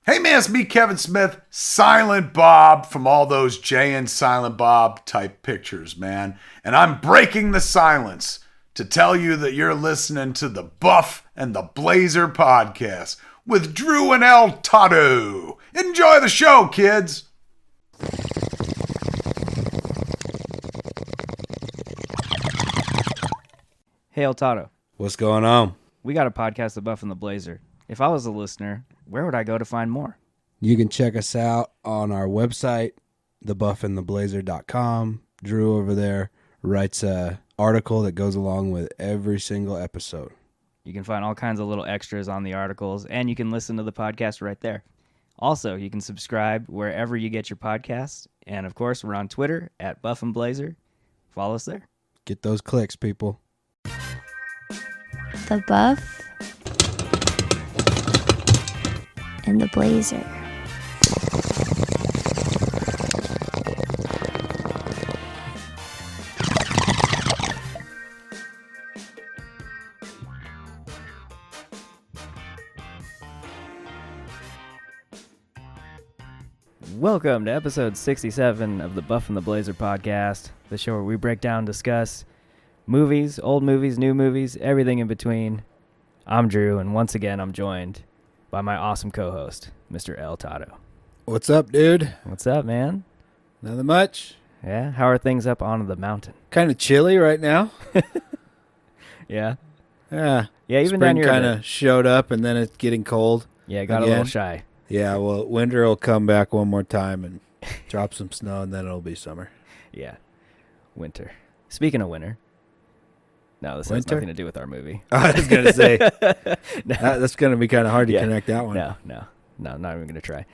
Hey man, it's me, Kevin Smith, Silent Bob from all those Jay and Silent Bob type pictures, man. And I'm breaking the silence to tell you that you're listening to the Buff and the Blazer podcast with Drew and Toddo. Enjoy the show, kids. Hey, Toddo. What's going on? We got a podcast, The Buff and the Blazer. If I was a listener, where would I go to find more? You can check us out on our website, thebuffandtheblazer.com. Drew over there writes a article that goes along with every single episode. You can find all kinds of little extras on the articles, and you can listen to the podcast right there. Also, you can subscribe wherever you get your podcasts. And, of course, we're on Twitter at Buff and Blazer. Follow us there. Get those clicks, people. The Buff and the Blazer. Welcome to episode 67 of the Buff and the Blazer podcast, the show where we break down, discuss movies, old movies, new movies, everything in between. I'm Drew, and once again, I'm joined by my awesome co-host, Mr. El Toddo. What's up, dude? What's up, man? Nothing much. Yeah? How are things up on the mountain? Kind of chilly right now. Yeah? Yeah. Yeah, even Spring down here. kind of showed up, and then it's getting cold. Yeah, got a again. little shy. Yeah, well, winter will come back one more time and drop some snow, and then it'll be summer. Yeah. Winter. Speaking of winter. No, this has Winter? nothing to do with our movie. I was going to say, No. that's going to be kind of hard to Yeah. connect that one. No, not even going to try.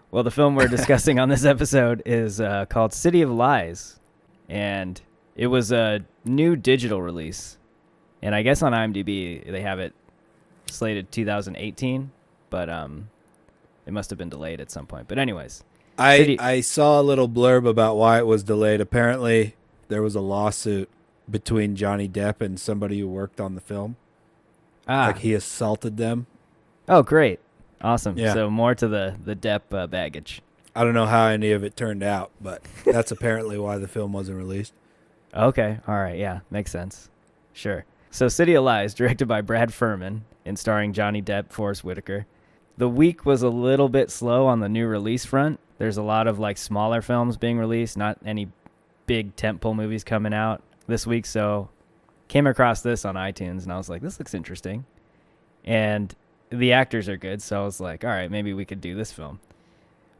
Well, the film we're discussing on this episode is called City of Lies, and it was a new digital release. And I guess on IMDb they have it slated 2018, but it must have been delayed at some point. But anyways, I saw a little blurb about why it was delayed. Apparently, there was a lawsuit between Johnny Depp and somebody who worked on the film. Like he assaulted them. Oh, great. Awesome. Yeah. So more to the Depp baggage. I don't know how any of it turned out, but that's apparently why the film wasn't released. Okay. All right. Yeah. Makes sense. Sure. So City of Lies, directed by Brad Furman and starring Johnny Depp, Forrest Whitaker. The week was a little bit slow on the new release front. There's a lot of like smaller films being released, not any big tentpole movies coming out this week. So came across this on iTunes and I was like, this looks interesting. And the actors are good. So I was like, all right, maybe we could do this film.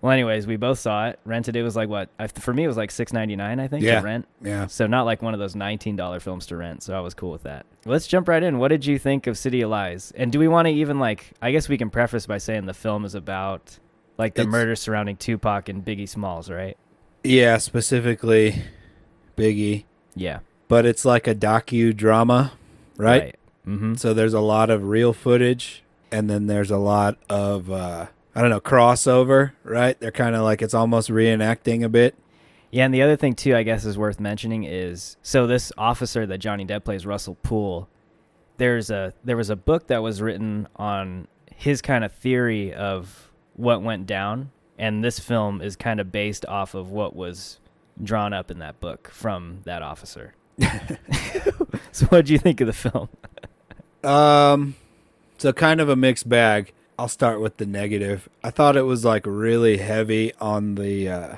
Well, anyways, we both saw it. Rented it was like what? For me, it was like $6.99, I think, to rent. Yeah. So not like one of those $19 films to rent. So I was cool with that. Let's jump right in. What did you think of City of Lies? And do we want to even like, I guess we can preface by saying the film is about like the murder surrounding Tupac and Biggie Smalls, right? Yeah, specifically Biggie. Yeah. But it's like a docudrama, right? Mm-hmm. So there's a lot of real footage, and then there's a lot of, crossover, right? They're kind of like, it's almost reenacting a bit. Yeah, and the other thing, too, I guess is worth mentioning is, so this officer that Johnny Depp plays, Russell Poole, there was a book that was written on his kind of theory of what went down, and this film is kind of based off of what was drawn up in that book from that officer. So what did you think of the film? So kind of a mixed bag. I'll start with the negative. I thought it was like really heavy on the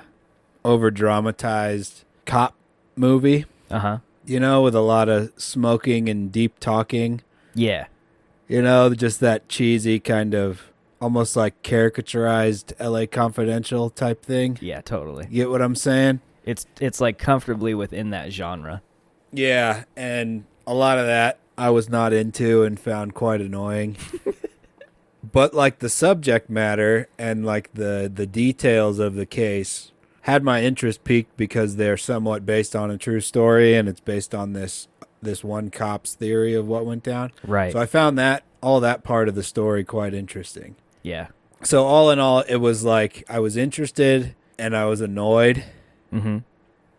over dramatized cop movie. Uh-huh. You know, with a lot of smoking and deep talking. Yeah. You know, just that cheesy kind of almost like caricaturized LA Confidential type thing. Yeah, totally. You get what I'm saying? It's like comfortably within that genre. Yeah, and a lot of that I was not into and found quite annoying. But like the subject matter and like the details of the case had my interest piqued because they're somewhat based on a true story, and it's based on this one cop's theory of what went down. Right. So I found all that part of the story quite interesting. Yeah. So all in all, it was like I was interested and I was annoyed. Mm-hmm.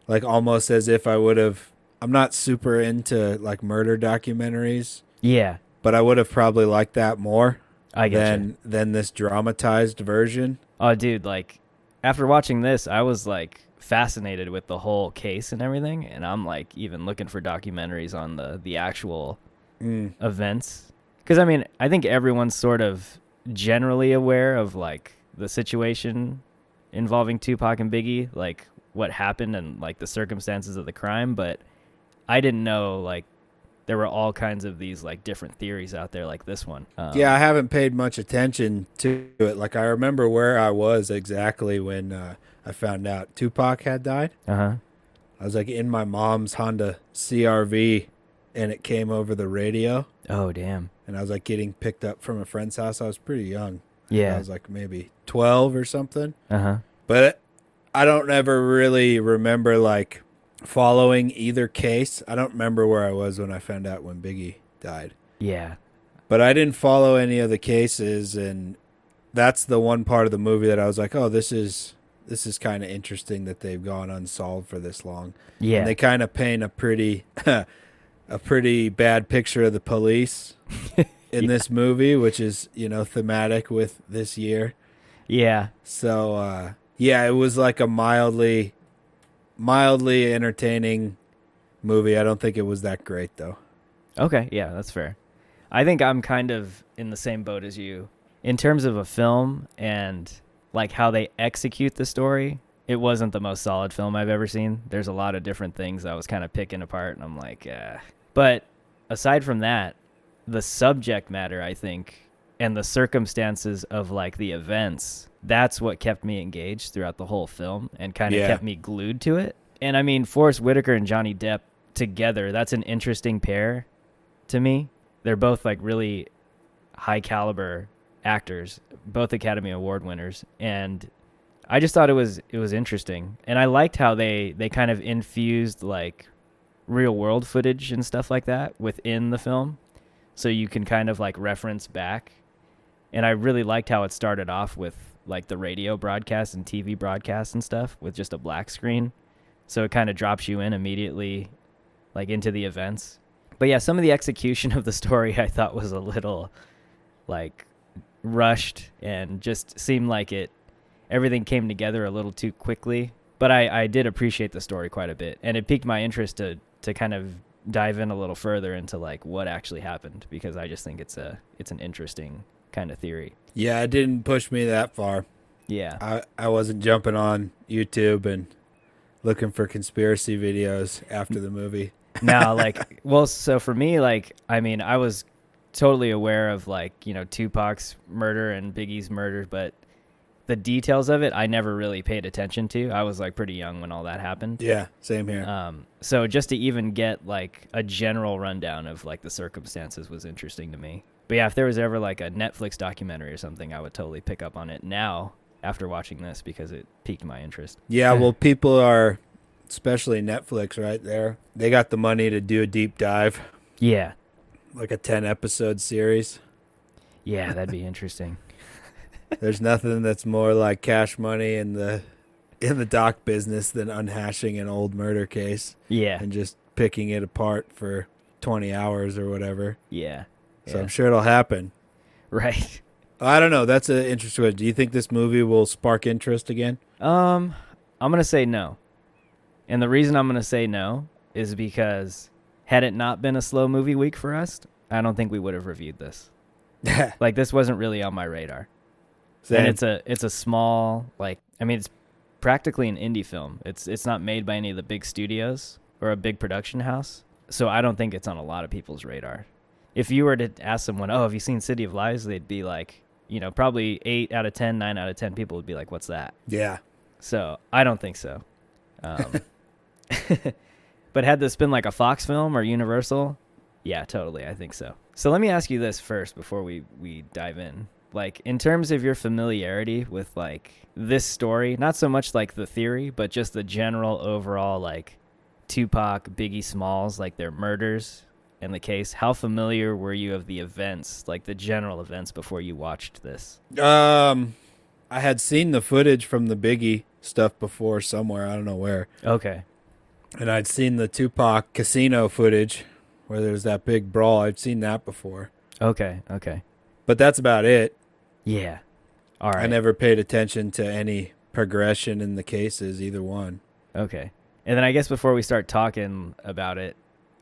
Like almost as if I'm not super into like murder documentaries. Yeah. But I would have probably liked that more. I get you. than this dramatized version. Oh, dude, like after watching this, I was like fascinated with the whole case and everything, and I'm like even looking for documentaries on the actual events. Because I mean, I think everyone's sort of generally aware of like the situation involving Tupac and Biggie, like what happened and like the circumstances of the crime, but I didn't know like there were all kinds of these like different theories out there like this one. Yeah, I haven't paid much attention to it. Like, I remember where I was exactly when I found out Tupac had died. Uh-huh. I was like in my mom's Honda CRV, and it came over the radio, Oh, damn. and I was like getting picked up from a friend's house. I was pretty young. Yeah. I was like maybe 12 or something. Uh-huh. But I don't ever really remember like following either case. I don't remember where I was when I found out when Biggie died. Yeah. But I didn't follow any of the cases, and that's the one part of the movie that I was like, oh, this is kind of interesting that they've gone unsolved for this long. Yeah. And they kind of paint a pretty a pretty bad picture of the police in this movie, which is, thematic with this year. Yeah. So, yeah, it was like a mildly entertaining movie. I don't think it was that great, though. Okay. Yeah, that's fair. I think I'm kind of in the same boat as you. In terms of a film and like how they execute the story, it wasn't the most solid film I've ever seen. There's a lot of different things I was kind of picking apart, and I'm like, But aside from that, the subject matter, I think, and the circumstances of like the events, that's what kept me engaged throughout the whole film and kind of kept me glued to it. And I mean, Forrest Whitaker and Johnny Depp together, that's an interesting pair to me. They're both like really high caliber actors, both Academy Award winners, and I just thought it was interesting. And I liked how they kind of infused like real world footage and stuff like that within the film, so you can kind of like reference back. And I really liked how it started off with like the radio broadcast and TV broadcast and stuff with just a black screen, so it kind of drops you in immediately like into the events. But yeah, some of the execution of the story I thought was a little like rushed and just seemed like everything came together a little too quickly. But I did appreciate the story quite a bit, and it piqued my interest to kind of dive in a little further into like what actually happened, because I just think it's an interesting kind of theory. Yeah, it didn't push me that far. Yeah. I wasn't jumping on YouTube and looking for conspiracy videos after the movie. No, like, well, so for me, like, I mean, I was totally aware of like, Tupac's murder and Biggie's murder, but the details of it, I never really paid attention to. I was like pretty young when all that happened. Yeah, same here. So just to even get like a general rundown of like the circumstances was interesting to me. But yeah, if there was ever like a Netflix documentary or something, I would totally pick up on it now after watching this, because it piqued my interest. Yeah, well, people are, especially Netflix right there, they got the money to do a deep dive. Yeah. Like a 10-episode series. Yeah, that'd be interesting. There's nothing that's more like cash money in the doc business than unhashing an old murder case. Yeah. And just picking it apart for 20 hours or whatever. Yeah. So I'm sure it'll happen. Right. I don't know. That's an interesting one. Do you think this movie will spark interest again? I'm going to say no. And the reason I'm going to say no is because had it not been a slow movie week for us, I don't think we would have reviewed this. Like, this wasn't really on my radar. Same. And it's a small, like, I mean, it's practically an indie film. It's not made by any of the big studios or a big production house. So I don't think it's on a lot of people's radar. If you were to ask someone, oh, have you seen City of Lies? They'd be like, probably 8 out of 10, 9 out of 10 people would be like, what's that? Yeah. So I don't think so. But had this been like a Fox film or Universal, yeah, totally, I think so. So let me ask you this first before we dive in. Like, in terms of your familiarity with like this story, not so much like the theory, but just the general overall like Tupac, Biggie Smalls, like their murders and the case, how familiar were you of the events, like the general events, before you watched this? I had seen the footage from the Biggie stuff before somewhere. I don't know where. Okay. And I'd seen the Tupac casino footage where there's that big brawl. I'd seen that before. Okay. But But that's about it. Yeah. All right. I never paid attention to any progression in the cases, either one. Okay. And then I guess before we start talking about it,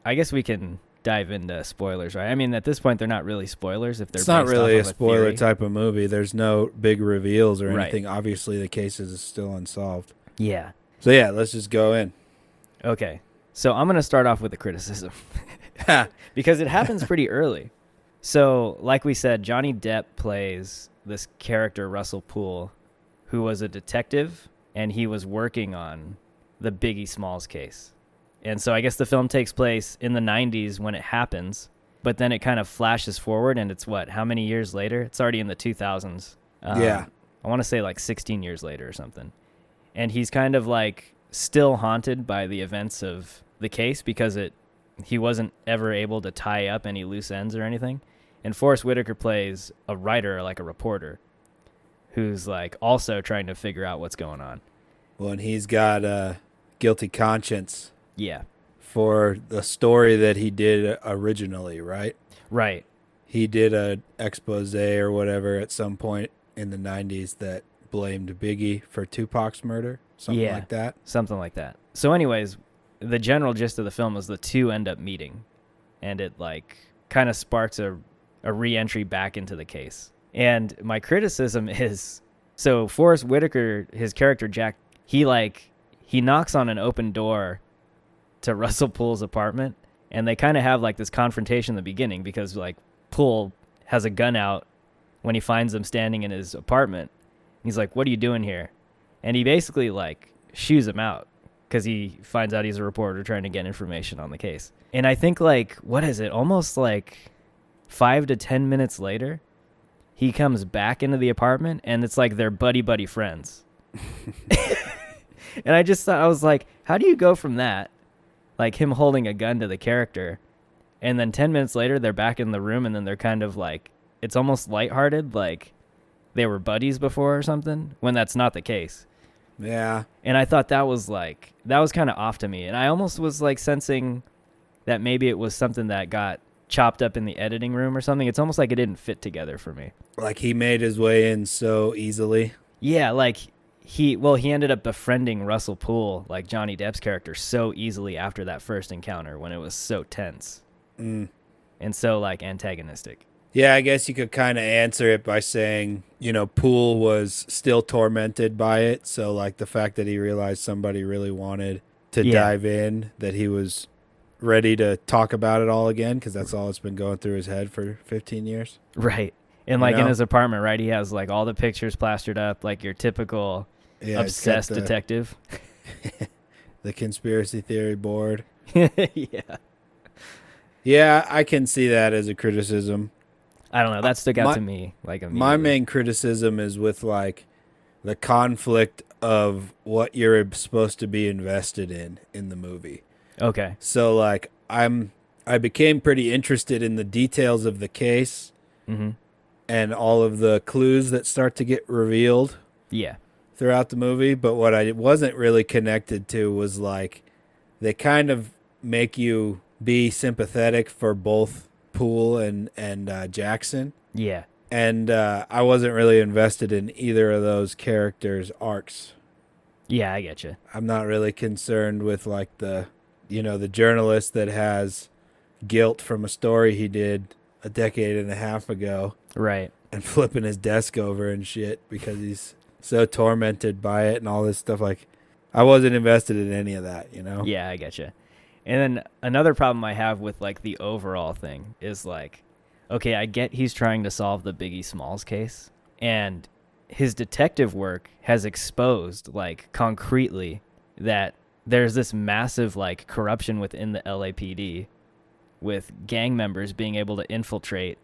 I guess we can dive into spoilers, right? I mean, at this point, they're not really spoilers if they're It's not based really off a of spoiler theory. type of movie. There's no big reveals or Right. anything. Obviously, the case is still unsolved. Yeah. So yeah, let's just go in. Okay. So I'm going to start off with a criticism because it happens pretty early. So, like we said, Johnny Depp plays this character, Russell Poole, who was a detective, and he was working on the Biggie Smalls case. And so I guess the film takes place in the 90s when it happens, but then it kind of flashes forward, and it's how many years later? It's already in the 2000s. Yeah. I want to say like 16 years later or something. And he's kind of like still haunted by the events of the case because he wasn't ever able to tie up any loose ends or anything. And Forrest Whitaker plays a writer, like a reporter, who's like also trying to figure out what's going on. Well, and he's got a guilty conscience Yeah. for the story that he did originally, right? Right. He did a expose or whatever at some point in the 90s that blamed Biggie for Tupac's murder, something Yeah. like that. Something like that. So anyways, the general gist of the film is the two end up meeting, and it like kind of sparks a re-entry back into the case. And my criticism is, so Forrest Whitaker, his character Jack, he knocks on an open door to Russell Poole's apartment, and they kind of have like this confrontation in the beginning because like Poole has a gun out when he finds him standing in his apartment. He's like, "What are you doing here?" And he basically like shoos him out because he finds out he's a reporter trying to get information on the case. And I think like, what is it? Almost like 5 to 10 minutes later, he comes back into the apartment, and it's like they're buddy friends. And I just thought, I was like, how do you go from that, like him holding a gun to the character, and then 10 minutes later they're back in the room, and then they're kind of like, it's almost lighthearted, like they were buddies before or something, when that's not the case. Yeah. And I thought that was kind of off to me. And I almost was like sensing that maybe it was something that got chopped up in the editing room or something. It's almost like it didn't fit together for me. Like he made his way in so easily. Yeah, like he ended up befriending Russell Poole, like Johnny Depp's character, so easily after that first encounter when it was so tense and so like antagonistic. Yeah, I guess you could kind of answer it by saying, Poole was still tormented by it. So like the fact that he realized somebody really wanted to dive in, that he was ready to talk about it all again, because that's all that's been going through his head for 15 years. Right. And like in his apartment, right, he has like all the pictures plastered up, like your typical obsessed detective. The conspiracy theory board. Yeah. Yeah, I can see that as a criticism. I don't know. That stuck out to me like immediately. My main criticism is with like the conflict of what you're supposed to be invested in the movie. Okay. So like I became pretty interested in the details of the case and all of the clues that start to get revealed. Yeah. Throughout the movie, but what I wasn't really connected to was like they kind of make you be sympathetic for both Poole and Jackson. Yeah. And I wasn't really invested in either of those characters' arcs. Yeah, I get you. I'm not really concerned with like the journalist that has guilt from a story he did a decade and a half ago. Right. And flipping his desk over and shit because he's so tormented by it and all this stuff. Like, I wasn't invested in any of that, Yeah, I get you. And then another problem I have with like the overall thing is like, okay, I get he's trying to solve the Biggie Smalls case, and his detective work has exposed like concretely that there's this massive like corruption within the LAPD, with gang members being able to infiltrate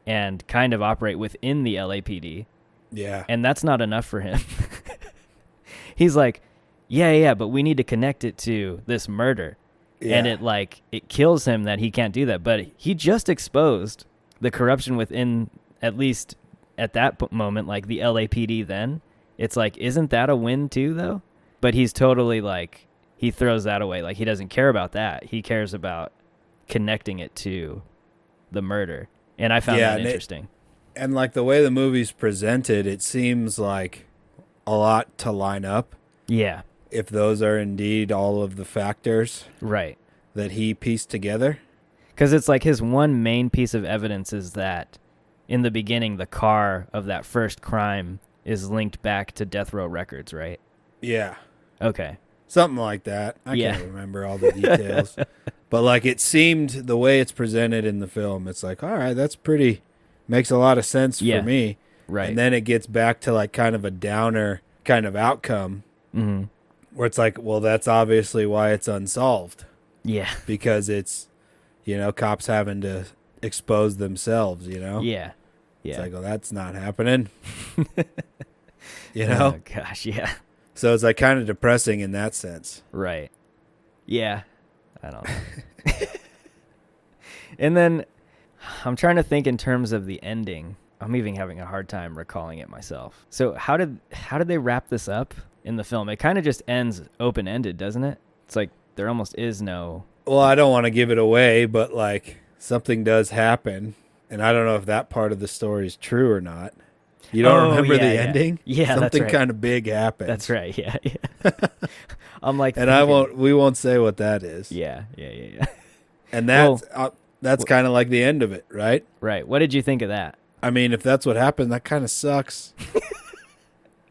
and kind of operate within the LAPD. Yeah. And that's not enough for him. He's like, yeah, but we need to connect it to this murder. Yeah. And it kills him that he can't do that. But he just exposed the corruption within, at least at that moment, like the LAPD then. It's like, isn't that a win too, though? But he's totally like, he throws that away. Like, he doesn't care about that. He cares about connecting it to the murder. And I found that interesting. And like the way the movie's presented, it seems like a lot to line up Yeah. if those are indeed all of the factors Right. that he pieced together. Because it's like his one main piece of evidence is that in the beginning, the car of that first crime is linked back to Death Row Records, right? Yeah. Okay. Something like that. I Yeah. can't remember all the details. But like it seemed the way it's presented in the film, it's like, all right, that's pretty, makes a lot of sense Yeah. for me. Right. And then it gets back to like kind of a downer kind of outcome Mm-hmm. where it's like, well, that's obviously why it's unsolved, Yeah. because it's, cops having to expose themselves, Yeah. Yeah. It's like, well, that's not happening. you know? Oh, gosh, yeah. So it's like kind of depressing in that sense. Right. Yeah. I don't know. And then I'm trying to think in terms of the ending. I'm even having a hard time recalling it myself. So how did they wrap this up in the film? It kind of just ends open-ended, doesn't it? It's like there almost is no... Well, I don't want to give it away, but like something does happen. And I don't know if that part of the story is true or not. You don't remember the ending? Yeah, that's something right. kind of big happened. That's right. Yeah. Yeah. I'm like, And thinking, we won't say what that is. Yeah. And that's kind of like the end of it, right? Right. What did you think of that? I mean, if that's what happened, that kind of sucks.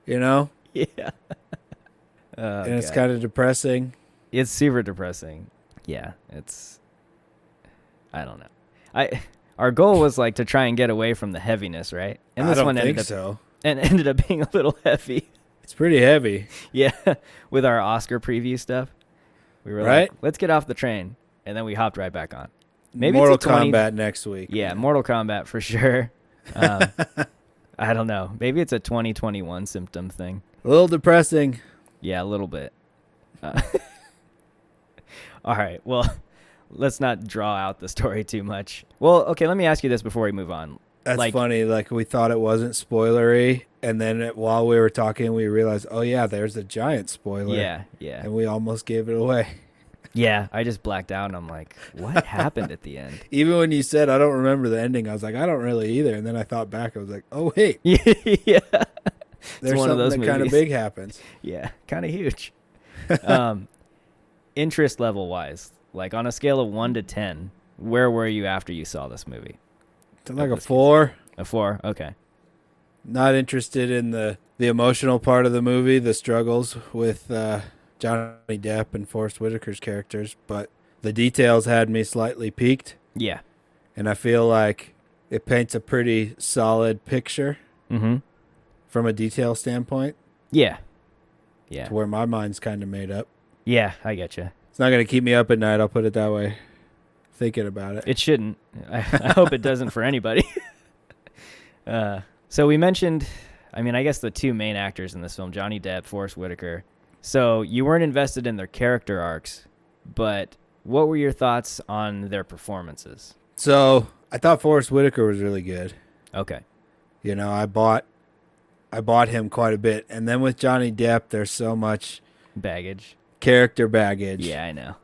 Yeah. And it's kind of depressing. It's super depressing. Yeah, I don't know. Our goal was like to try and get away from the heaviness, right? And this I don't one think so. And ended up being a little heavy. It's pretty heavy. Yeah, with our Oscar preview stuff. We were Right? like, let's get off the train. And then we hopped right back on. Maybe Mortal it's a 20... Kombat next week. Yeah, Mortal Kombat for sure. I don't know. Maybe it's a 2021 symptom thing. A little depressing. Yeah, a little bit. All right. Well, let's not draw out the story too much. Well, okay, let me ask you this before we move on. That's funny. Like, we thought it wasn't spoilery, and then while we were talking, we realized, oh, yeah, there's a giant spoiler. Yeah. And we almost gave it away. Yeah, I just blacked out, and I'm like, what happened at the end? Even when you said, I don't remember the ending, I was like, I don't really either. And then I thought back, I was like, oh, wait. Yeah. There's one of something those that kind of movies. big happens. Yeah, kind of huge. Interest level-wise, like on a scale of 1 to 10, where were you after you saw this movie? Like a 4. A 4? Okay. Not interested in the emotional part of the movie, the struggles with Johnny Depp and Forrest Whitaker's characters, but the details had me slightly piqued, Yeah. and I feel like it paints a pretty solid picture Mm-hmm. from a detail standpoint. Yeah. Yeah. To where my mind's kind of made up. Yeah, I get you. It's not going to keep me up at night, I'll put it that way, thinking about it. It shouldn't. I hope it doesn't for anybody. So we mentioned, I mean, I guess the two main actors in this film, Johnny Depp, Forrest Whitaker. So you weren't invested in their character arcs, but what were your thoughts on their performances? So I thought Forrest Whitaker was really good. Okay. I bought him quite a bit. And then with Johnny Depp, there's so much Baggage. character baggage. Yeah, I know.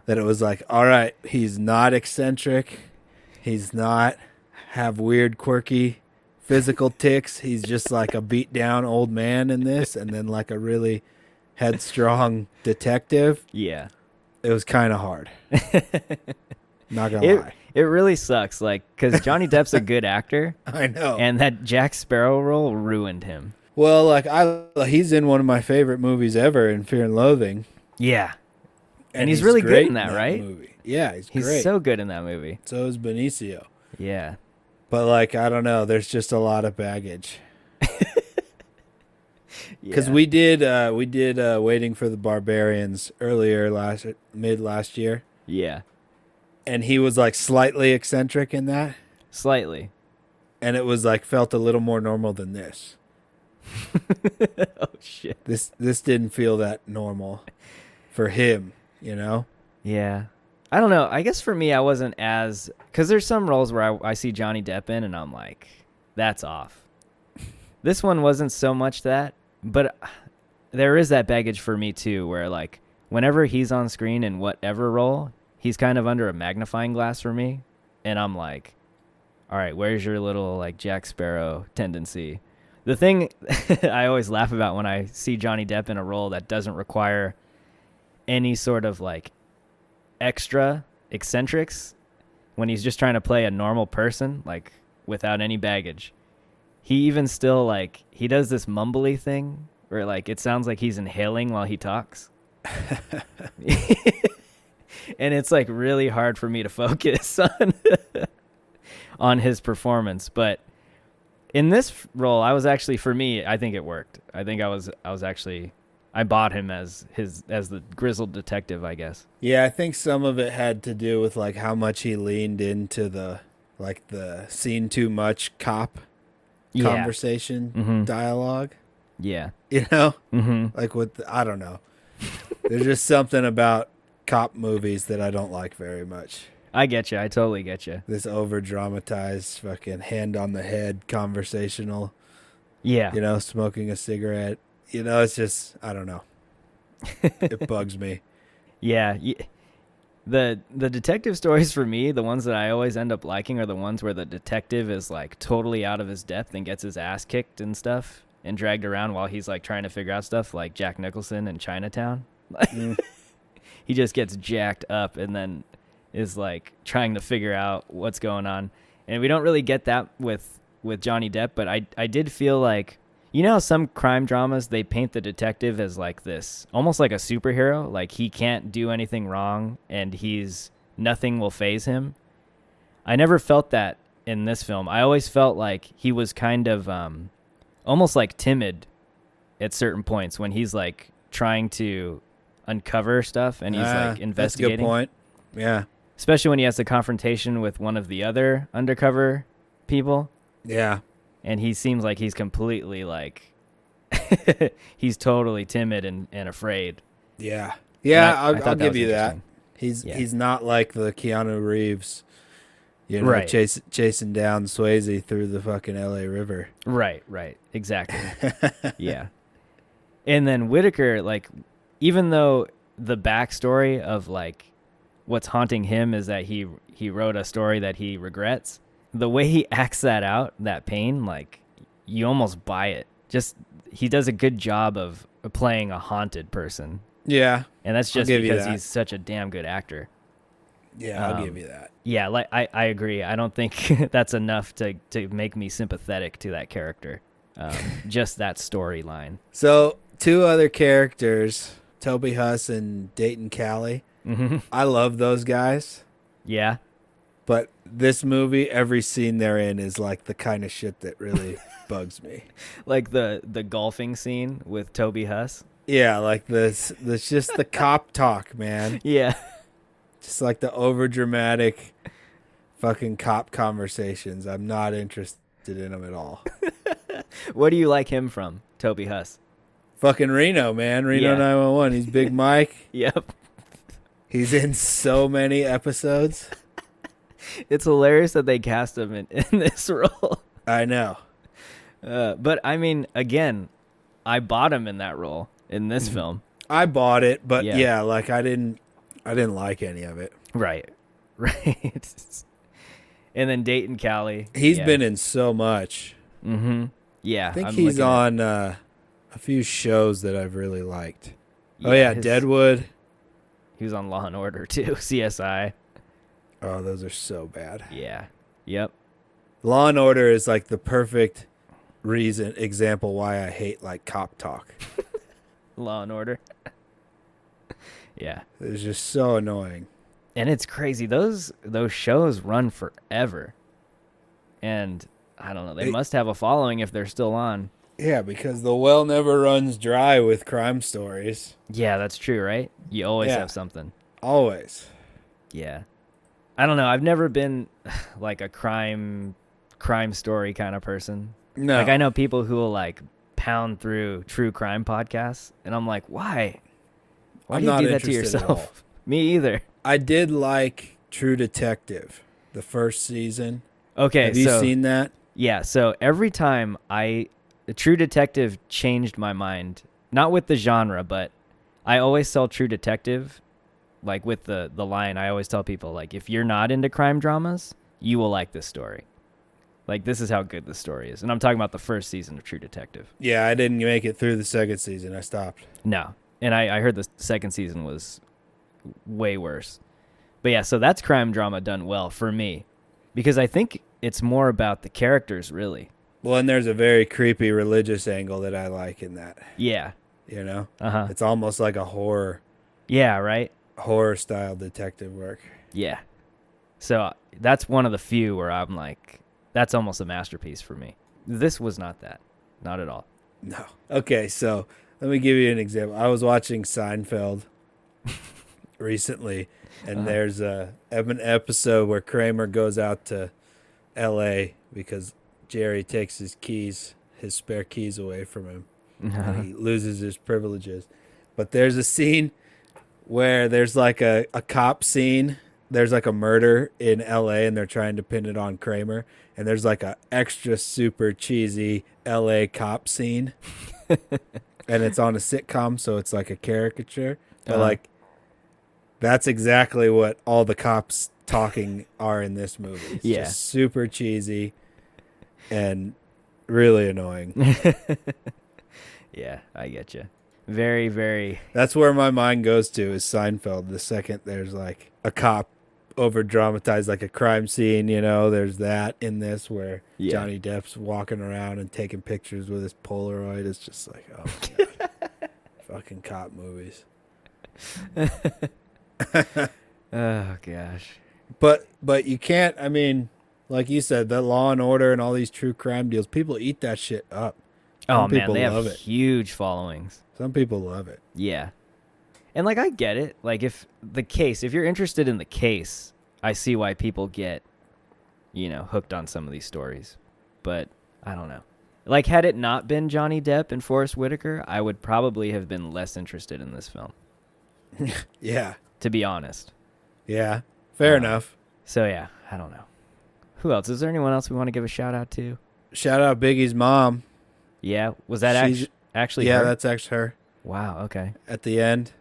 That it was like, all right, he's not eccentric. He's not have weird, quirky physical tics. He's just like a beat down old man in this, and then like a really headstrong detective. Yeah. It was kind of hard. Not gonna lie. It really sucks, like, because Johnny Depp's a good actor, I know. and that Jack Sparrow role ruined him. Well, like he's in one of my favorite movies ever, in Fear and Loathing. Yeah. And he's really great good in that, right? movie. Yeah, he's He's great. so good in that movie. So is Benicio. Yeah. But like, I don't know. There's just a lot of baggage. Because we did Waiting for the Barbarians mid last year, Yeah. and he was like slightly eccentric in that, Slightly. and it was like felt a little more normal than this. Oh, shit. This didn't feel that normal for him, Yeah. I don't know. I guess for me, I wasn't as... Because there's some roles where I see Johnny Depp in, and I'm like, that's off. This one wasn't so much that, but there is that baggage for me, too, where, like, whenever he's on screen in whatever role, he's kind of under a magnifying glass for me, and I'm like, all right, where's your little like Jack Sparrow tendency? The thing I always laugh about when I see Johnny Depp in a role that doesn't require any sort of like extra eccentrics, when he's just trying to play a normal person, like without any baggage, he even still like, he does this mumbly thing where like it sounds like he's inhaling while he talks. And it's like really hard for me to focus on his performance. But in this role, I was actually, for me, I think it worked. I think I bought him as the grizzled detective, I guess. Yeah, I think some of it had to do with like how much he leaned into the seen too much cop conversation dialogue. Yeah. You know? Like I don't know. There's just something about cop movies that I don't like very much. I get you. I totally get you. This over dramatized fucking hand on the head conversational. Yeah. You know, smoking a cigarette. You know, it's just, I don't know. It bugs me. Yeah. The detective stories for me, the ones that I always end up liking are the ones where the detective is like totally out of his depth and gets his ass kicked and stuff and dragged around while he's like trying to figure out stuff, like Jack Nicholson in Chinatown. He just gets jacked up and then is like trying to figure out what's going on. And we don't really get that with Johnny Depp, but I did feel like, you know how some crime dramas, they paint the detective as like this, almost like a superhero, like he can't do anything wrong and nothing will faze him. I never felt that in this film. I always felt like he was kind of almost like timid at certain points when he's like trying to uncover stuff and he's like investigating. That's a good point. Yeah. Especially when he has the confrontation with one of the other undercover people. Yeah. And he seems like he's completely like, he's totally timid and afraid. Yeah. Yeah, I'll give you that. He's He's not like the Keanu Reeves, you know, right. chasing down Swayze through the fucking LA River. Right. Exactly. Yeah. And then Whitaker, like, even though the backstory of like what's haunting him is that he wrote a story that he regrets, the way he acts that out, that pain, like you almost buy it. Just he does a good job of playing a haunted person. Yeah. And that's just because he's such a damn good actor. Yeah, I'll give you that. Yeah, like I agree. I don't think that's enough to make me sympathetic to that character. Just that storyline. So, two other characters, Toby Huss and Dayton Cali. Mm-hmm. I love those guys. Yeah. But this movie, every scene they're in is like the kind of shit that really bugs me. Like the golfing scene with Toby Huss. Yeah, like this just the cop talk, man. Yeah. Just like the over dramatic fucking cop conversations. I'm not interested in them at all. What do you like him from, Toby Huss? Fucking Reno, man. Reno 911. He's Big Mike. Yep. He's in so many episodes. It's hilarious that they cast him in this role. I know. But I mean, again, I bought him in that role in this film. I bought it, but yeah, like I didn't like any of it. Right. And then Dayton Cali. He's been in so much. Mm-hmm. Yeah. I think he's on a few shows that I've really liked. Deadwood. He was on Law and Order too, CSI. Oh, those are so bad. Yeah. Yep. Law and Order is like the perfect example why I hate like cop talk. Law and Order. Yeah. It's just so annoying. And it's crazy. Those shows run forever. And I don't know, they must have a following if they're still on. Yeah, because the well never runs dry with crime stories. Yeah, that's true, right? You always have something. Always. Yeah. I don't know. I've never been like a crime story kind of person. No. Like I know people who will like pound through true crime podcasts, and I'm like, why? Why do you do that to yourself? Me either. I did like True Detective, the first season. Okay, have you seen that? Yeah. So every time True Detective changed my mind, not with the genre, but I always tell True Detective, like with the line, I always tell people, like, if you're not into crime dramas, you will like this story. Like, this is how good the story is. And I'm talking about the first season of True Detective. Yeah, I didn't make it through the second season. I stopped. No. And I heard the second season was way worse. But yeah, so that's crime drama done well for me. Because I think it's more about the characters, really. Well, and there's a very creepy religious angle that I like in that. Yeah. You know? Uh-huh. It's almost like a horror Yeah, right? style detective work. Yeah. So that's one of the few where I'm like, that's almost a masterpiece for me. This was not that. Not at all. No. Okay, so let me give you an example. I was watching Seinfeld recently, and there's an episode where Kramer goes out to L.A. because Jerry takes his spare keys away from him. And he loses his privileges. But there's a scene where there's like a cop scene. There's like a murder in L.A. and they're trying to pin it on Kramer. And there's like a extra super cheesy L.A. cop scene. And it's on a sitcom, so it's like a caricature. But like, that's exactly what all the cops talking are in this movie. It's just super cheesy and really annoying. Yeah, I get you. Very, very. That's where my mind goes to is Seinfeld. The second there's like a cop over dramatized like a crime scene, you know, there's that in this where Johnny Depp's walking around and taking pictures with his Polaroid. It's just like, oh my God. Fucking cop movies. Oh gosh. But you can't, I mean, like you said, the Law and Order and all these true crime deals, people eat that shit up. Oh man, they have huge followings. Some people love it. Yeah. And like I get it. Like if you're interested in the case, I see why people get, hooked on some of these stories. But I don't know. Like had it not been Johnny Depp and Forrest Whitaker, I would probably have been less interested in this film. Yeah. To be honest. Yeah. Fair enough. So yeah, I don't know. Who else? Is there anyone else we want to give a shout out to? Shout out Biggie's mom. Yeah. Was that actually Yeah, her? that's actually her. Wow, okay. At the end.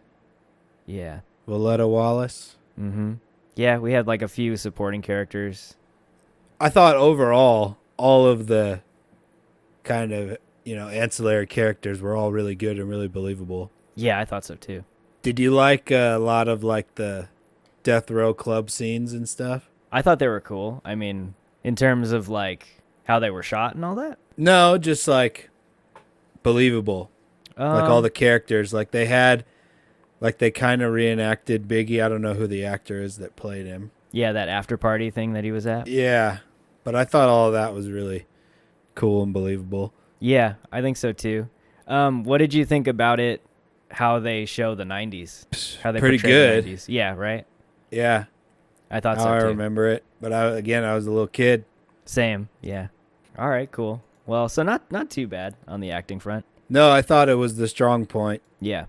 Yeah. Willetta Wallace. Mm-hmm. Yeah, we had like a few supporting characters. I thought overall, all of the kind of, ancillary characters were all really good and really believable. Yeah, I thought so too. Did you like a lot of like the Death Row Club scenes and stuff? I thought they were cool. I mean, in terms of like how they were shot and all that? No, just like believable. Like all the characters, like they kind of reenacted Biggie. I don't know who the actor is that played him. Yeah, that after party thing that he was at. Yeah, but I thought all of that was really cool and believable. Yeah, I think so too. What did you think about it? How they show the 90s? How they Pretty portray good. the 90s? Yeah, right? Yeah, I thought so I too. remember it, but I was a little kid. Same, yeah. All right, cool. Well, so not too bad on the acting front. No, I thought it was the strong point. Yeah.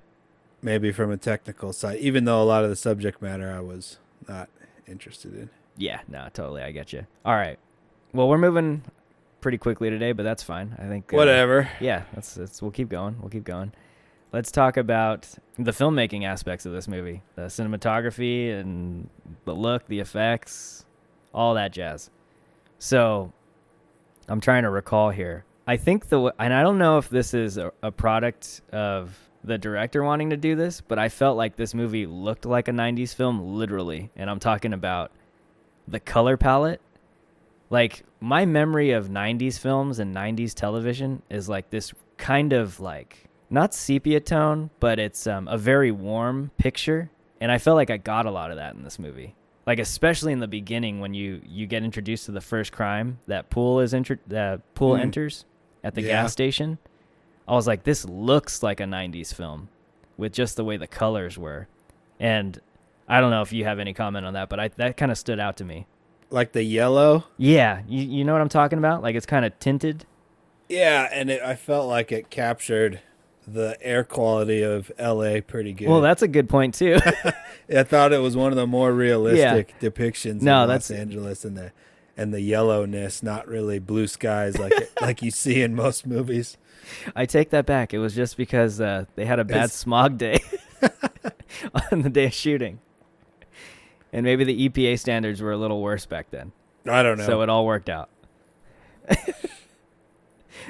Maybe from a technical side, even though a lot of the subject matter I was not interested in. Yeah, no, totally. I get you. All right. Well, we're moving pretty quickly today, but that's fine. I think whatever. Yeah, we'll keep going. Let's talk about the filmmaking aspects of this movie, the cinematography and the look, the effects, all that jazz. So, I'm trying to recall here. I think and I don't know if this is a product of the director wanting to do this, but I felt like this movie looked like a 90s film, literally. And I'm talking about the color palette. Like, my memory of 90s films and 90s television is like this kind of like, not sepia tone, but it's a very warm picture. And I felt like I got a lot of that in this movie. Like, especially in the beginning when you get introduced to the first crime, that pool enters at the gas station. I was like, this looks like a 90s film with just the way the colors were. And I don't know if you have any comment on that, but that kind of stood out to me. Like the yellow? Yeah. You know what I'm talking about? Like it's kind of tinted. Yeah, and I felt like it captured the air quality of L.A. pretty good. Well, that's a good point, too. I thought it was one of the more realistic depictions of Los Angeles and the yellowness, not really blue skies like you see in most movies. I take that back. It was just because they had a bad smog day on the day of shooting. And maybe the EPA standards were a little worse back then. I don't know. So it all worked out.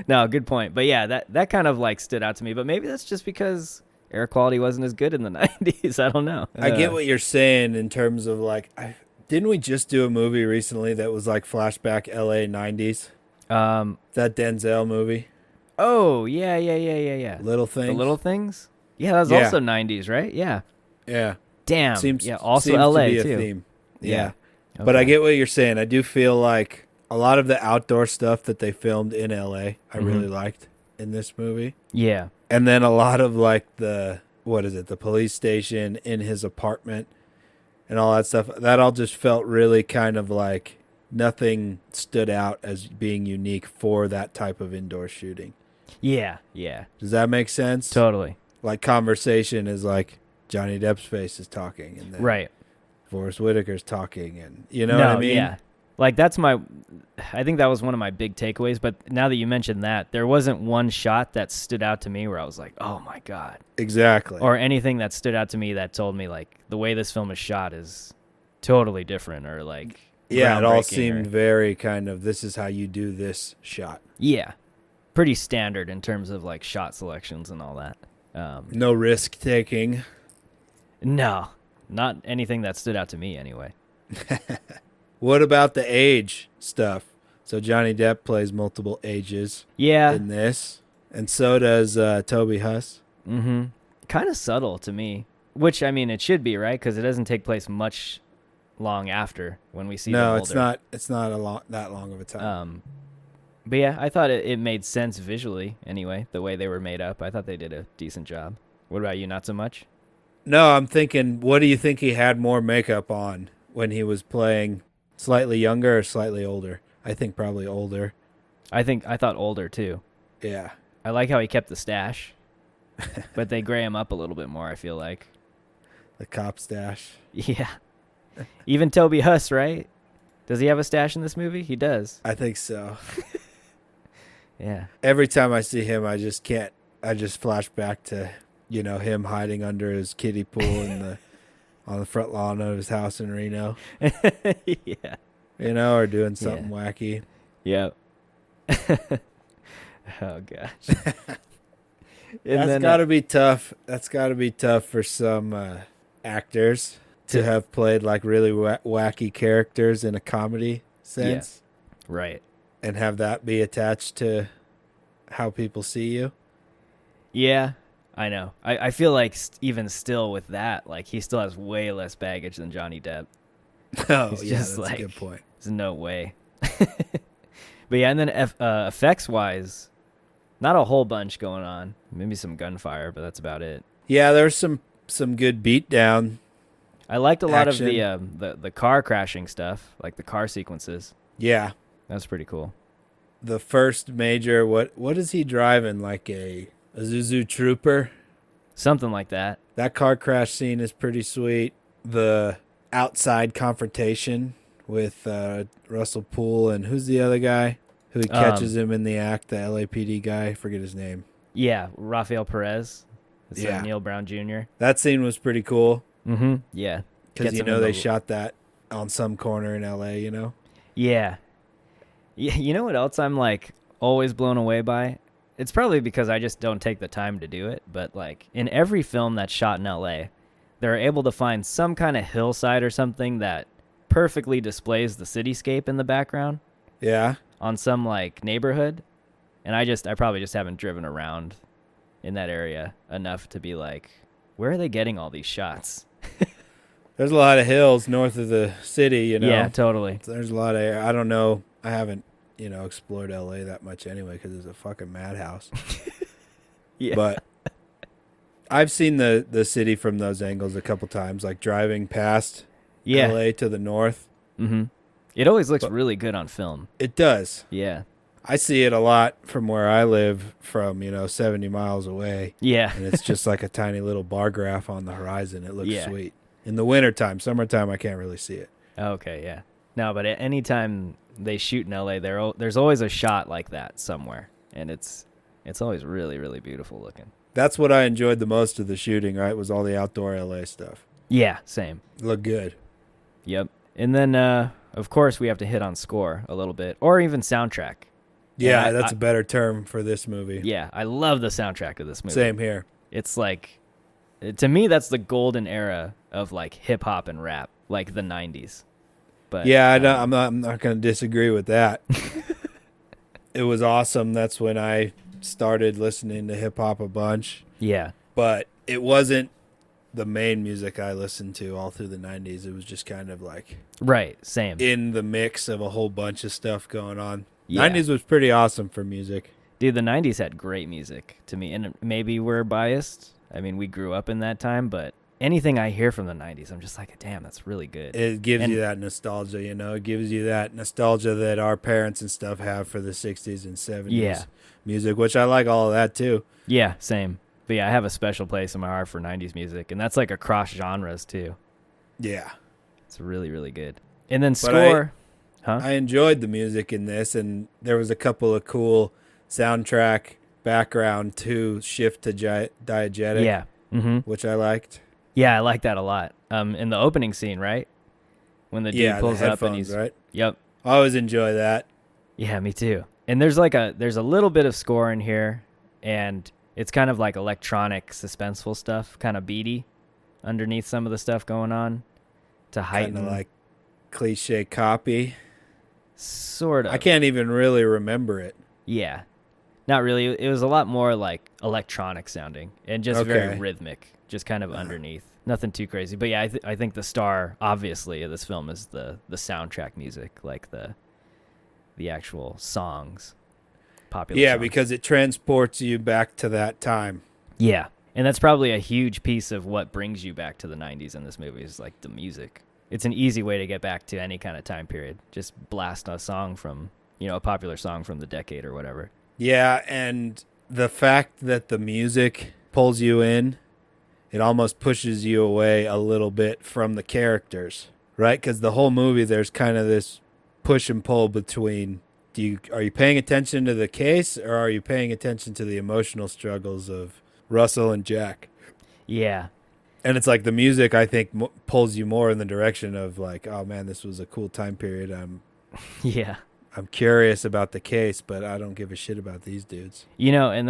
No, good point. But yeah, that kind of like stood out to me. But maybe that's just because air quality wasn't as good in the 90s. I don't know. I get what you're saying in terms of like, didn't we just do a movie recently that was like flashback LA 90s? That Denzel movie, Oh, yeah. Little Things. The Little Things? Yeah, that was Yeah. also 90s, right? Yeah. Yeah. Damn. Seems yeah, also seems LA to be a too. theme. Yeah. But I Okay. get what you're saying. I do feel like a lot of the outdoor stuff that they filmed in LA, I really liked in this movie. Yeah. And then a lot of like the police station in his apartment and all that stuff. That all just felt really kind of like nothing stood out as being unique for that type of indoor shooting. Yeah. Does that make sense? Totally. Like conversation is like Johnny Depp's face is talking and then Right. Forrest Whitaker's talking, and you know what I mean? Yeah. Like I think that was one of my big takeaways, but now that you mentioned that, there wasn't one shot that stood out to me where I was like, oh my God. Exactly. Or anything that stood out to me that told me like the way this film is shot is totally different or like yeah, it all groundbreaking seemed or- very kind of, this is how you do this shot. Yeah. Pretty standard in terms of like shot selections and all that. No risk taking. No, not anything that stood out to me anyway. What about the age stuff? So Johnny Depp plays multiple ages Yeah. in this, and so does Toby Huss. Mm-hmm. Kind of subtle to me, which I mean it should be, right? Because it doesn't take place much long after when we see them No, older. it's not. It's not that long of a time. But yeah, I thought it made sense visually anyway, the way they were made up. I thought they did a decent job. What about you? Not so much? No, I'm thinking, what do you think he had more makeup on when he was playing slightly younger or slightly older? I think probably older. I thought older too. Yeah. I like how he kept the stash, but they gray him up a little bit more, I feel like. The cop stash. Yeah. Even Toby Huss, right? Does he have a stash in this movie? He does. I think so. Yeah. Every time I see him, I just flash back to, him hiding under his kiddie pool on the front lawn of his house in Reno, Yeah. or doing something wacky. Yep. Oh gosh. That's got to be tough. That's got to be tough for some actors to have played like really wacky characters in a comedy sense. Right. And have that be attached to how people see you. Yeah, I know. I feel like even still with that, like he still has way less baggage than Johnny Depp. Oh, He's yeah, just that's like, a good point. There's no way. But yeah, and then effects wise, not a whole bunch going on. Maybe some gunfire, but that's about it. Yeah, there's some good beatdown. I liked a lot Action. of the car crashing stuff, like the car sequences. Yeah. That's pretty cool. The first major, what is he driving? Like a Zuzu Trooper? Something like that. That car crash scene is pretty sweet. The outside confrontation with Russell Poole and who's the other guy who he catches him in the act, the LAPD guy, I forget his name. Yeah, Rafael Perez. It's Yeah. Neil Brown Jr. That scene was pretty cool Mm-hmm. Yeah. because Gets him in they the- shot that on some corner in LA, Yeah. Yeah, you know what else I'm like always blown away by? It's probably because I just don't take the time to do it, but like in every film that's shot in LA, they're able to find some kind of hillside or something that perfectly displays the cityscape in the background Yeah. on some like neighborhood. And I probably just haven't driven around in that area enough to be like, where are they getting all these shots? There's a lot of hills north of the city, Yeah, totally. There's a lot of, I don't know, I haven't, explored LA that much anyway because it's a fucking madhouse. Yeah. But I've seen the city from those angles a couple times, like driving past Yeah. LA to the north. Mm-hmm. It always looks But- really good on film. It does. Yeah. I see it a lot from where I live from, 70 miles away. Yeah. And it's just like a tiny little bar graph on the horizon. It looks Yeah. sweet. In the wintertime, summertime, I can't really see it. Okay, yeah. No, but at any time they shoot in LA, there's always a shot like that somewhere, and it's always really, really beautiful looking. That's what I enjoyed the most of the shooting, right? Was all the outdoor LA stuff. Yeah, same. It looked good. Yep. And then, of course, we have to hit on score a little bit, or even soundtrack. Yeah, And that's a better term for this movie. yeah, I love the soundtrack of this movie. Same here. It's like, to me, that's the golden era of like hip hop and rap, like the 90s. But Yeah, I'm not going to disagree with that. It was awesome. That's when I started listening to hip hop a bunch. yeah, But it wasn't the main music I listened to all through the 90s. It was just kind of like right, same. in the mix of a whole bunch of stuff going on. Yeah. 90s was pretty awesome for music. Dude, the 90s had great music to me, and maybe we're biased. I mean, we grew up in that time, but anything I hear from the 90s, I'm just like, damn, that's really good. It gives And- you that nostalgia, you know. It gives you that nostalgia that our parents and stuff have for the 60s and 70s Yeah. music, which I like all of that too. Yeah, same. But yeah, I have a special place in my heart for 90s music, and that's like across genres too. Yeah. It's really, really good. And then But score. I enjoyed the music in this, and there was a couple of cool soundtrack background to shift to diegetic, Yeah. Mm-hmm. which I liked. Yeah, I like that a lot. In the opening scene, right? When the dude Yeah, pulls the up and headphones, he's right? Yep. I always enjoy that. Yeah, me too. And there's a little bit of score in here, and it's kind of like electronic suspenseful stuff, kind of beady underneath some of the stuff going on to heighten. Kind of like cliche copy. Sort of. I can't even really remember it. Yeah. Not really. It was a lot more like electronic sounding and just very Okay. rhythmic, just kind of underneath. Nothing too crazy. But yeah, I think the star, obviously, of this film is the soundtrack music, like the actual songs. Popular Yeah, songs. because it transports you back to that time. Yeah. And that's probably a huge piece of what brings you back to the 90s in this movie is like the music. It's an easy way to get back to any kind of time period. Just blast a song from, a popular song from the decade or whatever. Yeah, and the fact that the music pulls you in, it almost pushes you away a little bit from the characters, right? Because the whole movie, there's kind of this push and pull between are you paying attention to the case or are you paying attention to the emotional struggles of Russell and Jack? Yeah. And it's like the music, I think, pulls you more in the direction of like, oh man, this was a cool time period. Yeah. I'm curious about the case, but I don't give a shit about these dudes. And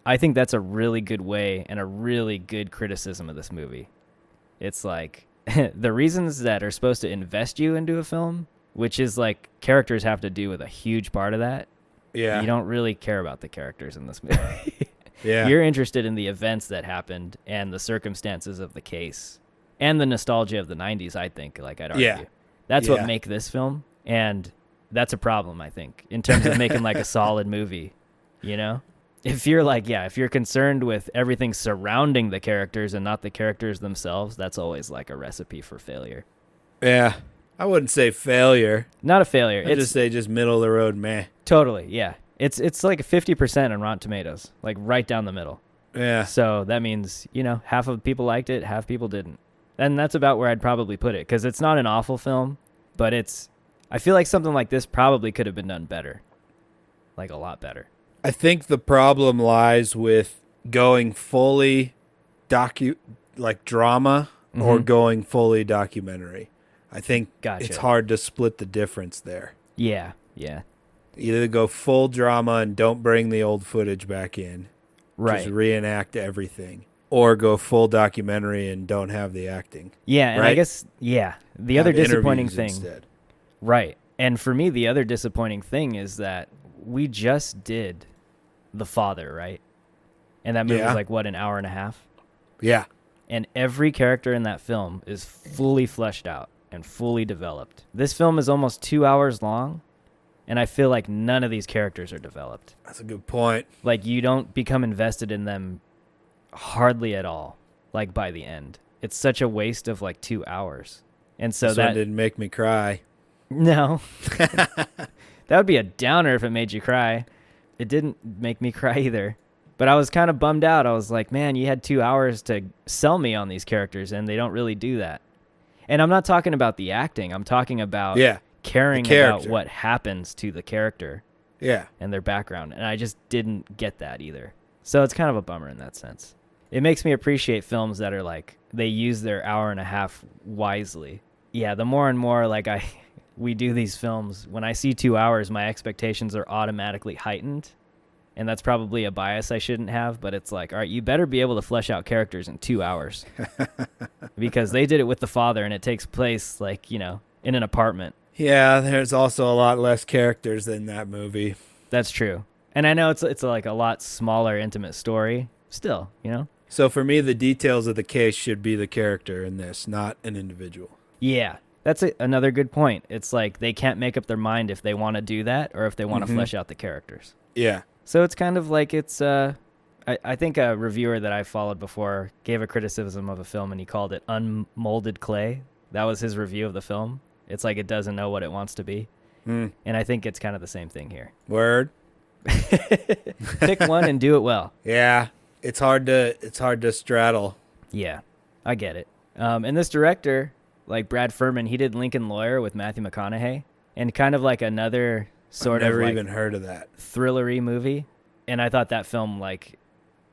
I think that's a really good way and a really good criticism of this movie. It's like the reasons that are supposed to invest you into a film, which is like characters have to do with a huge part of that. Yeah. You don't really care about the characters in this movie. Yeah. You're interested in the events that happened and the circumstances of the case and the nostalgia of the 90s, I think, like I'd argue. Yeah. That's Yeah. what make this film. And that's a problem, I think, in terms of making like a solid movie, If you're concerned with everything surrounding the characters and not the characters themselves, that's always like a recipe for failure. Yeah. I wouldn't say failure. Not a failure. I'd just say just middle of the road, meh. Totally, yeah. It's like 50% on Rotten Tomatoes, like right down the middle. Yeah. So that means, half of people liked it, half people didn't. And that's about where I'd probably put it, because it's not an awful film, but I feel like something like this probably could have been done better. Like a lot better. I think the problem lies with going fully drama or Mhm. going fully documentary. I think Gotcha. it's hard to split the difference there. Yeah. Either go full drama and don't bring the old footage back in, Right. just reenact everything, or go full documentary and don't have the acting. Yeah, and I right? guess, the other Have disappointing interviews thing. instead. Right. And for me, the other disappointing thing is that we just did The Father, right? And that movie Yeah. was like, what, an hour and a half? Yeah. And every character in that film is fully fleshed out and fully developed. This film is almost 2 hours long, and I feel like none of these characters are developed. That's a good point. Like, you don't become invested in them hardly at all, like, by the end. It's such a waste of, like, 2 hours. And so This one didn't make me cry. No. That would be a downer if it made you cry. It didn't make me cry either. But I was kind of bummed out. I was like, man, you had 2 hours to sell me on these characters, and they don't really do that. And I'm not talking about the acting. I'm talking about caring the about character. what happens to the character Yeah. and their background. And I just didn't get that either. So it's kind of a bummer in that sense. It makes me appreciate films that are like, they use their hour and a half wisely. Yeah, the more and more like we do these films, when I see 2 hours, my expectations are automatically heightened. And that's probably a bias I shouldn't have, but it's like, all right, you better be able to flesh out characters in 2 hours. Because they did it with the father, and it takes place, like, you know, in an apartment. Yeah, there's also a lot less characters than that movie. That's true. And I know it's like a lot smaller, intimate story. Still, you know? So for me, the details of the case should be the character in this, not an individual. Yeah. That's another good point. It's like they can't make up their mind if they want to do that or if they want to flesh out the characters. Yeah. So it's kind of like it's, I think a reviewer that I followed before gave a criticism of a film and he called it unmolded clay. That was his review of the film. It's like it doesn't know what it wants to be. And I think it's kind of the same thing here. Word. Pick one and do it well. Yeah. It's hard to straddle. Yeah, I get it. And this director, like Brad Furman, he did Lincoln Lawyer with Matthew McConaughey and kind of like another sort of never like even heard of that thrillery movie. And I thought that film, like,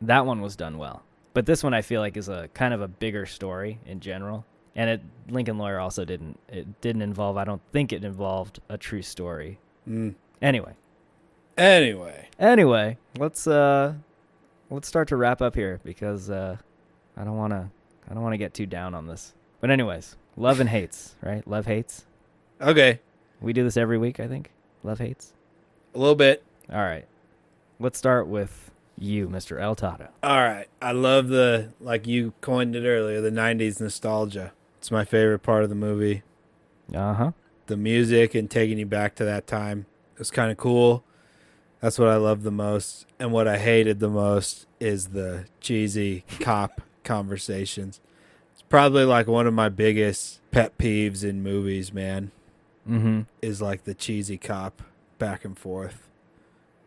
that one was done well. But this one I feel like is a kind of a bigger story in general. And Lincoln Lawyer also didn't involve, I don't think it involved a true story. Anyway, let's start to wrap up here because I don't want to get too down on this. But anyways, love and hates, right? Love hates. Okay. We do this every week, I think. Love hates. A little bit. All right. Let's start with you, Mr. El Toddo. All right. I love like you coined it earlier, the 90s nostalgia. It's my favorite part of the movie. Uh-huh. The music and taking you back to that time. It was kind of cool. That's what I love the most. And what I hated the most is the cheesy cop conversations. It's probably like one of my biggest pet peeves in movies, man. Is like the cheesy cop back and forth.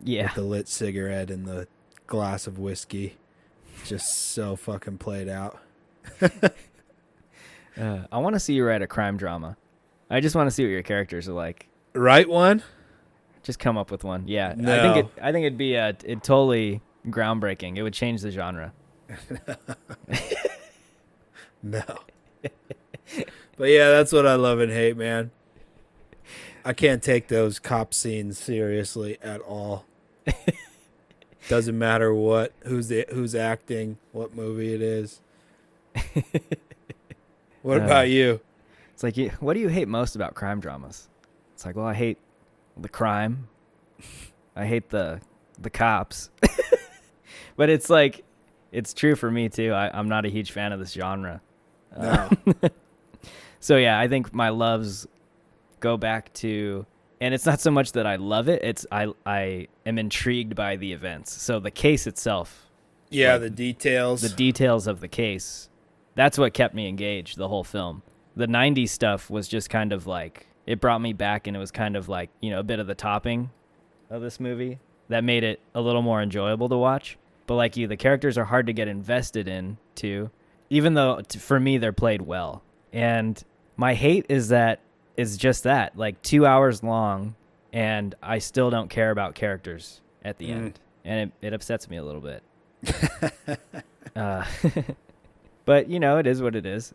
Yeah. With the lit cigarette and the glass of whiskey. Just so fucking played out. I want to see you write a crime drama. I just want to see what your characters are like. Write one? Just come up with one. Yeah. No. I think it'd be it totally groundbreaking. It would change the genre. No. But yeah, that's what I love and hate, man. I can't take those cop scenes seriously at all. Doesn't matter who's acting, what movie it is. What about you? It's like, what do you hate most about crime dramas? It's like, well, I hate the crime. I hate the cops. But it's like, it's true for me too. I'm not a huge fan of this genre. No. So yeah, I think my loves go back to, and it's not so much that I love it. It's I am intrigued by the events. So the case itself. Yeah, like, the details. The details of the case. That's what kept me engaged the whole film. The 90s stuff was just kind of like, it brought me back, and it was kind of like, you know, a bit of the topping of this movie that made it a little more enjoyable to watch. But like you, the characters are hard to get invested in too, even though for me they're played well. And my hate is just that, like 2 hours long, and I still don't care about characters at the end, and it upsets me a little bit. But you know, it is what it is.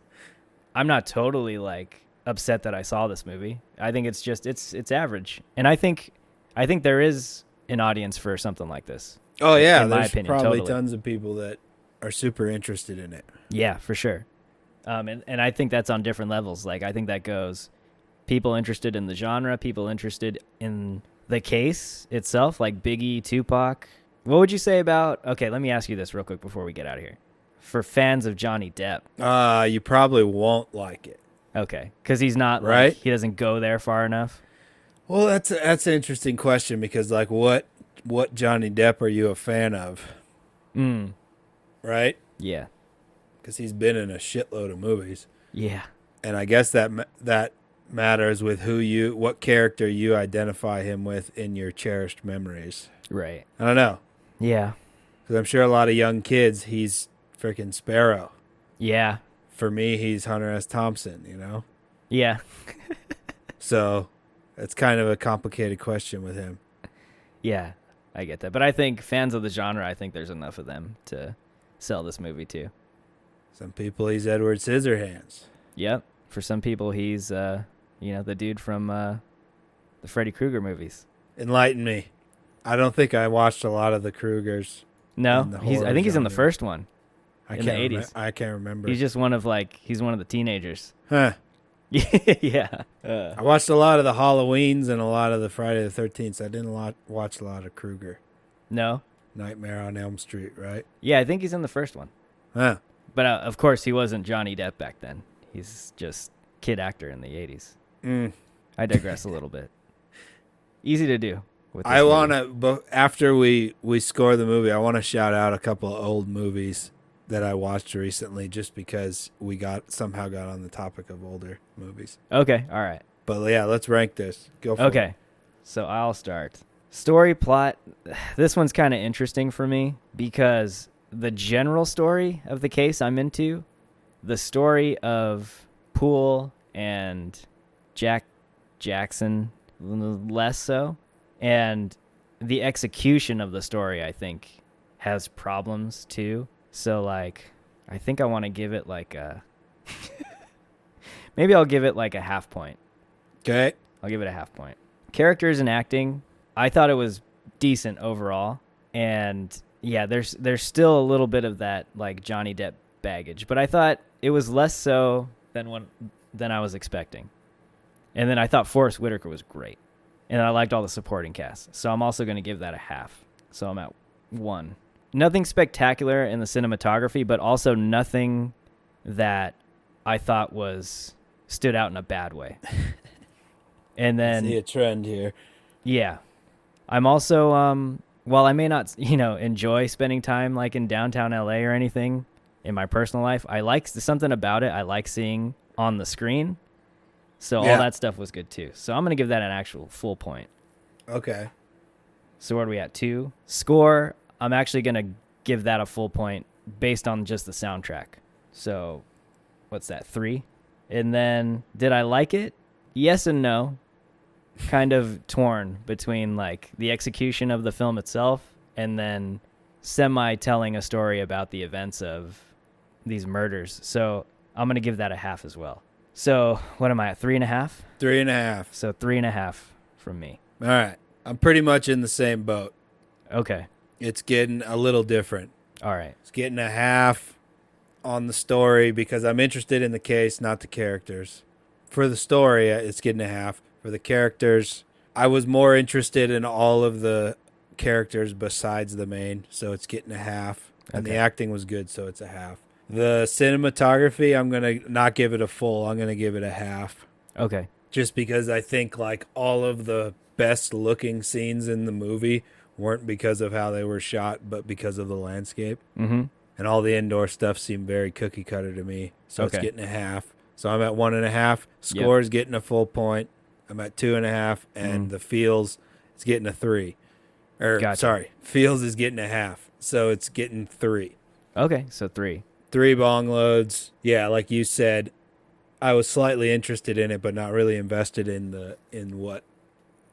I'm not totally like upset that I saw this movie. I think it's just it's average, and I think there is an audience for something like this. Oh yeah, in my there's opinion, probably totally. tons of people that are super interested in it. Yeah, for sure. And I think that's on different levels. Like I think that goes people interested in the genre, people interested in the case itself, like Biggie, Tupac. What would you say about? Okay, let me ask you this real quick before we get out of here. For fans of Johnny Depp, You probably won't like it. Okay, because he's not right. Like, he doesn't go there far enough. Well, that's an interesting question because like what Johnny Depp are you a fan of? Right? Yeah. Because he's been in a shitload of movies. Yeah. And I guess that matters with what character you identify him with in your cherished memories. Right. I don't know. Yeah. Because I'm sure a lot of young kids, he's freaking Sparrow. Yeah. For me, he's Hunter S. Thompson, you know? Yeah. So it's kind of a complicated question with him. Yeah, I get that. But I think fans of the genre, I think there's enough of them to sell this movie too. Some people, he's Edward Scissorhands. Yep. For some people, he's You know, the dude from the Freddy Krueger movies. Enlighten me. I don't think I watched a lot of the Krugers. No, In the I think he's in the horror first one. In the 80s. I can't remember. He's just one of the teenagers. Huh. Yeah. I watched a lot of the Halloweens and a lot of the Friday the 13th. I didn't watch a lot of Krueger. No? Nightmare on Elm Street, right? Yeah, I think he's in the first one. Huh. But of course, he wasn't Johnny Depp back then. He's just kid actor in the 80s. I digress a little bit. Easy to do. I want to, after we score the movie, I want to shout out a couple of old movies that I watched recently just because we somehow got on the topic of older movies. Okay, all right. But yeah, let's rank this. Go for it. Okay, so I'll start. Story plot. This one's kind of interesting for me because the general story of the case I'm into, the story of Poole and Jackson less so, and the execution of the story I think has problems too. So like I think I want to give it like a maybe I'll give it like a half point. Okay. I'll give it a half point. Characters and acting, I thought it was decent overall, and yeah, there's still a little bit of that like Johnny Depp baggage, but I thought it was less so than I was expecting. And then I thought Forrest Whitaker was great, and I liked all the supporting cast, so I'm also going to give that a half. So I'm at 1. Nothing spectacular in the cinematography, but also nothing that I thought stood out in a bad way. And then I see a trend here. Yeah. I'm also while I may not, enjoy spending time like in downtown LA or anything in my personal life, I like something about it I like seeing on the screen. So all that stuff was good too. So I'm going to give that an actual full point. Okay. So what are we at? 2. Score, I'm actually going to give that a full point based on just the soundtrack. So what's that? 3. And then did I like it? Yes and no. Kind of torn between like the execution of the film itself and then semi-telling a story about the events of these murders. So I'm going to give that a half as well. So what am I at? 3.5? 3.5. So 3.5 from me. All right. I'm pretty much in the same boat. Okay. It's getting a little different. All right. It's getting a half on the story because I'm interested in the case, not the characters. For the story, it's getting a half. For the characters, I was more interested in all of the characters besides the main, so it's getting a half. And the acting was good, so it's a half. The cinematography, I'm going to not give it a full. I'm going to give it a half. Okay. Just because I think like all of the best looking scenes in the movie weren't because of how they were shot, but because of the landscape. Mm-hmm. And all the indoor stuff seemed very cookie cutter to me. So it's Okay. getting a half. So I'm at 1.5. Score's getting a full point. I'm at 2.5. And the feels is getting a 3. Feels is getting a half. So it's getting 3. Okay, so 3. 3 bong loads. Yeah, like you said, I was slightly interested in it, but not really invested in what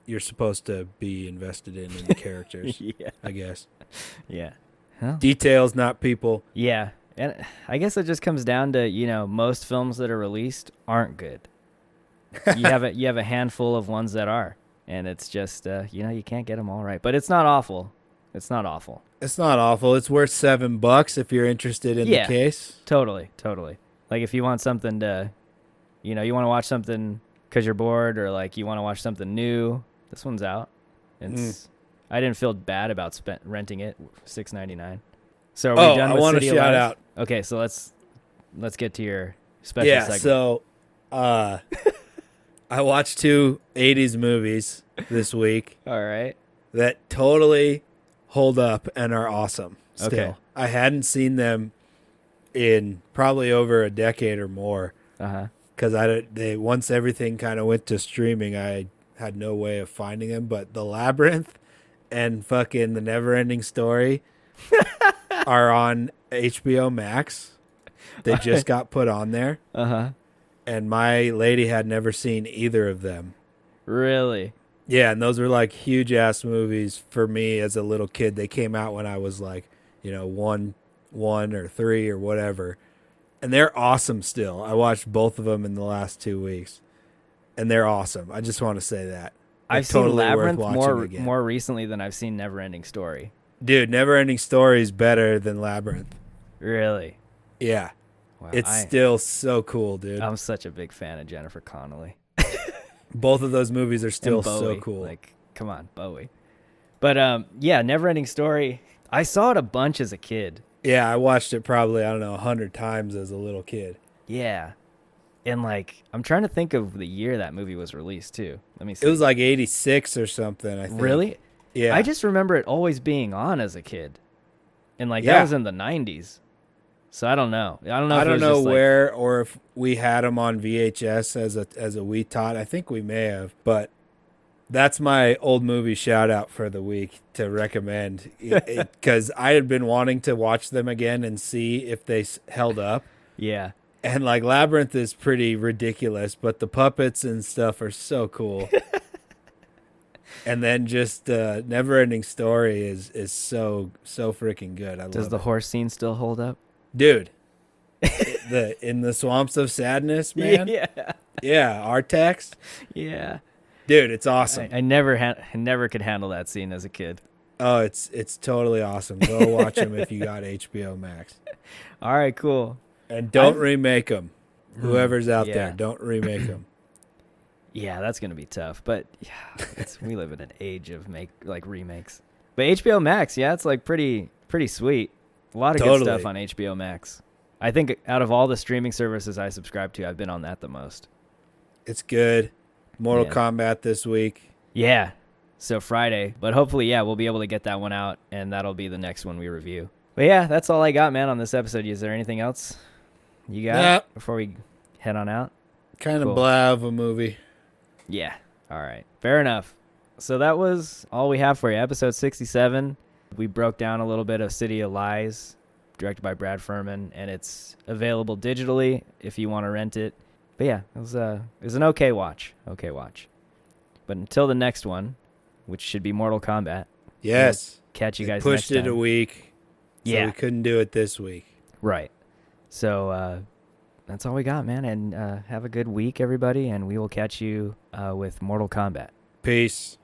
you're supposed to be invested in the characters. Yeah. I guess. Yeah. Huh? Details, not people. Yeah. And I guess it just comes down to, most films that are released aren't good. You have a handful of ones that are. And it's just, you can't get them all right. But it's not awful. It's not awful. It's not awful. It's worth $7 if you're interested in the case. Totally. Like if you want something to, you want to watch something because you're bored or like you want to watch something new, this one's out. I didn't feel bad about renting it, $6.99. So are we done with I want to City shout Alive? out. Okay, so let's get to your special segment. So I watched 2 80s movies this week All right. that totally hold up and are awesome still. Okay. I hadn't seen them in probably over a decade or more Uh-huh. because once everything kind of went to streaming, I had no way of finding them. But The Labyrinth and fucking The Neverending Story are on HBO Max. They just got put on there. Uh-huh. And my lady had never seen either of them. Really? Yeah, and those were like huge ass movies for me as a little kid. They came out when I was like, 1 or 3 or whatever. And they're awesome still. I watched both of them in the last 2 weeks. and they're awesome. I just want to say that. I've It's totally seen worth Labyrinth watching again. more recently than I've seen Neverending Story. Dude, Neverending Story is better than Labyrinth. Really? Yeah. Wow, It's still so cool, dude. I'm such a big fan of Jennifer Connelly. Both of those movies are still And Bowie. so cool. Like, come on, Bowie. But yeah, Neverending Story. I saw it a bunch as a kid. Yeah, I watched it probably, 100 times as a little kid. Yeah. And like, I'm trying to think of the year that movie was released too. Let me see. It was like 86 or something, I think. Really? Yeah. I just remember it always being on as a kid. And like, Yeah. that was in the 90s. So I don't know. I don't know. I if it don't was know just, like, where or if we had them on VHS as a Wii tot. I think we may have, but that's my old movie shout out for the week to recommend because I had been wanting to watch them again and see if they held up. Yeah. And like Labyrinth is pretty ridiculous, but the puppets and stuff are so cool. And then just Neverending Story is so freaking good. I Does love the it. horse scene still hold up? Dude, in the swamps of sadness, man. Yeah. Yeah, our text. Yeah. Dude, it's awesome. I never could handle that scene as a kid. Oh, it's totally awesome. Go watch them if you got HBO Max. All right, cool. And don't remake them. Whoever's out yeah. there, don't remake them. Yeah, that's gonna be tough. But yeah, we live in an age of remakes. But HBO Max, yeah, it's like pretty sweet. A lot of good stuff on HBO Max. I think out of all the streaming services I subscribe to, I've been on that the most. It's good. Mortal Yeah. Kombat this week. Yeah. So Friday. But hopefully, yeah, we'll be able to get that one out, and that'll be the next one we review. But yeah, that's all I got, man, on this episode. Is there anything else you got Nah. before we head on out? Kind of Cool. blah of a movie. Yeah. All right. Fair enough. So that was all we have for you. Episode 67. We broke down a little bit of City of Lies, directed by Brad Furman, and it's available digitally if you want to rent it. But yeah, it was an okay watch. Okay watch. But until the next one, which should be Mortal Kombat. Yes. Catch you They guys pushed next it time. a week. So Yeah. we couldn't do it this week. Right. So that's all we got, man. And have a good week, everybody. And we will catch you with Mortal Kombat. Peace.